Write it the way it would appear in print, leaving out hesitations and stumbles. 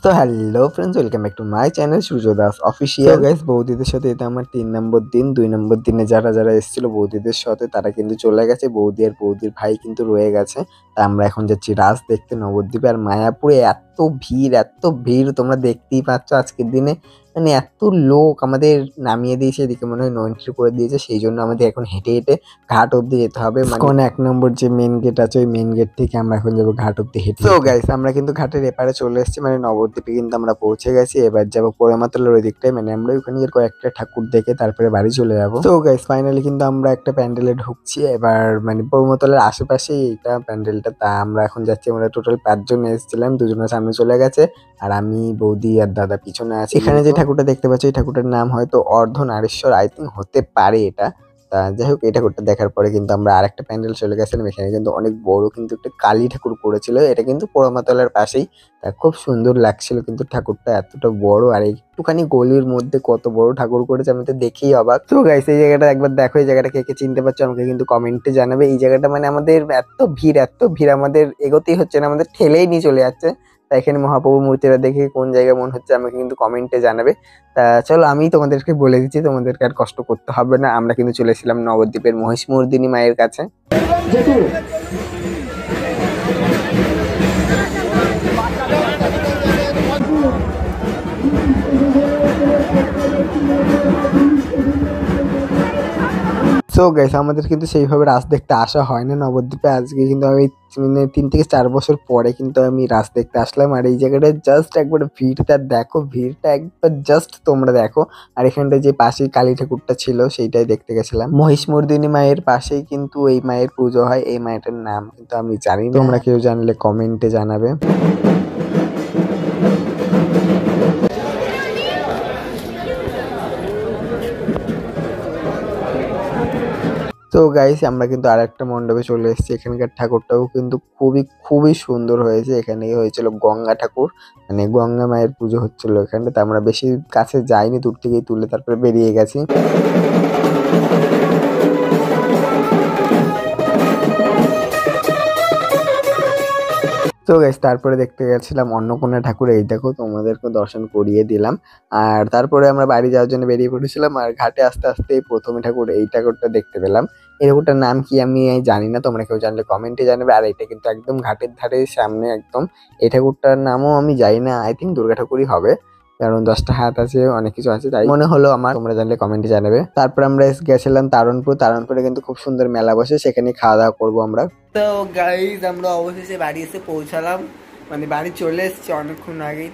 তো hello friends, welcome back to my channel Surya Das official. তো guys, বৌদিদের সাথে এটা আমার 3 নম্বর দিন। 2 নম্বর দিনে যারা এসেছিল বৌদিদের সাথে তারা কিন্তু চলে গেছে। বৌদি আর বৌদির ভাই কিন্তু রয়ে গেছে। তা আমরা এখন যাচ্ছি রাস দেখতে নবদ্বীপে। আর মায়াপুরে এত ভিড় তোমরা দেখতেই পাচ্ছ আজকের দিনে। মানে এত লোক আমাদের নামিয়ে দিয়েছে, এদিকে মনে হয় নো এন্ট্রি করে দিয়েছে। সেই জন্য আমাদের এখন হেঁটে হেঁটে ঘাট অব্দি যেতে হবে। মানে 1 নম্বর যে মেন গেট আছে, ওই মেন গেট থেকে আমরা এখন যাবো ঘাট অব্দি হেঁটে। তো গাইস, আমরা কিন্তু ঘাটের এপারে চলে এসেছি, মানে নবদ্বীপে কিন্তু আমরা পৌঁছে গেছি। এবার যাবো পোড়ামাতলের ওই দিকটায়, মানে আমরা ওখানকার কয়েকটা ঠাকুর দেখে তারপরে বাড়ি চলে যাবো। তো গাইস, ফাইনালি কিন্তু আমরা একটা প্যান্ডেলে ঢুকছি এবার, মানে পোড়ামাতলের আশেপাশেই এটা প্যান্ডেলটা। তা আমরা এখন যাচ্ছি। আমরা টোটাল 5 জন এসেছিলাম, 2জনের সামনে চলে গেছে আর আমি, বৌদি আর দাদা পিছনে আছি। এখানে যে ঠাকুরটা দেখতে পাচ্ছ, এই ঠাকুরটার নাম হয়তো অর্ধনারীশ্বর, আই থিঙ্ক হতে পারে এটা। তা যাই হোক, এই ঠাকুরটা দেখার পরে কিন্তু আমরা আরেকটা প্যান্ডেল চলে গেছিলাম। এখানে কিন্তু অনেক বড় কিন্তু একটা কালী ঠাকুর করেছিল, এটা কিন্তু পোড়ামাতলার পাশেই। তা খুব সুন্দর লাগছিল কিন্তু ঠাকুরটা, এতটা বড় আর একটুখানি গলির মধ্যে কত বড় ঠাকুর করেছে, আমি তো দেখেই অবাক। তো গাইস, এই জায়গাটা একবার দেখো, এই জায়গাটা কে কে চিনতে পারছো আমাকে কিন্তু কমেন্টে জানাবে। এই জায়গাটা মানে আমাদের এত ভিড় আমাদের এগোতেই হচ্ছে না, আমাদের ঠেলেই নিয়ে চলে যাচ্ছে। তা এখানে মহাপ্রভুর মূর্তিটা দেখে কোন জায়গায় মনে হচ্ছে আমাকে কিন্তু কমেন্টে জানাবে। তা চলো, আমি তোমাদেরকে বলে দিচ্ছি, তোমাদেরকে আর কষ্ট করতে হবে না। আমরা কিন্তু চলে এসেছিলাম নবদ্বীপের মহিষমর্দিনী মায়ের কাছে। সো গাইস, আমাদের কিন্তু সেইভাবে রাস দেখতে আসা হয় না নবদ্বীপে। আজকে কিন্তু আমি মানে 3 থেকে 4 বছর পরে কিন্তু আমি রাস দেখতে আসলাম। আর এই জায়গাটা জাস্ট একবার ভিড়টা দেখো, ভিড়টা একবার জাস্ট তোমরা দেখো। আর এখানটা যে পাশেই কালী ঠাকুরটা ছিল, সেইটাই দেখতে গেছিলাম। মহিষমর্দিনী মায়ের পাশেই কিন্তু এই মায়ের পুজো হয়। এই মায়েরটার নাম কিন্তু আমি জানি না, তোমরা কেউ জানলে কমেন্টে জানাবে। তো গাইস, আমরা কিন্তু আরেকটা মণ্ডপে চলে এসেছি। এখানকার ঠাকুরটাও কিন্তু খুবই সুন্দর হয়েছে। এখানে হয়েছিল গঙ্গা ঠাকুর, মানে গঙ্গা মায়ের পুজো হচ্ছিল এখানে। তো আমরা বেশি কাছে যাইনি, দূর থেকেই তুলে তারপরে বেরিয়ে গেছি। তো গাইস, তারপরে দেখতে গেছিলাম অন্নপূর্ণা ঠাকুর। এই দেখো, তোমাদেরকে দর্শন করিয়ে দিলাম। আর তারপরে আমরা বাড়ি যাওয়ার জন্য বেরিয়ে পড়েছিলাম। আর ঘাটে আস্তে আস্তে প্রথমে ঠাকুর, এই ঠাকুরটা দেখতে পেলাম। এই ঠাকুরটার নাম কি আমি জানি না, তোমরা কেউ জানলে কমেন্টে জানাবে। আর এটা কিন্তু একদম ঘাটের ধারে সামনে একদম। এই ঠাকুরটার নামও আমি জানি না, আই থিঙ্ক দুর্গা ঠাকুরই হবে, কারণ 10টা হাত আছে, অনেক কিছু আছে, তাই মনে হলো আমার। তোমরা জানলে কমেন্টে জানাবে। তারপর আমরা গেছিলাম তারণপুরে কিন্তু খুব সুন্দর মেলা বসে, সেখানে খাওয়া দাওয়া করবো আমরা। তো গাইজ, আমরা অবশেষে বাড়ি এসে পৌঁছালাম, মানে বাড়ি চলে এসেছি অনেকক্ষণ আগেই।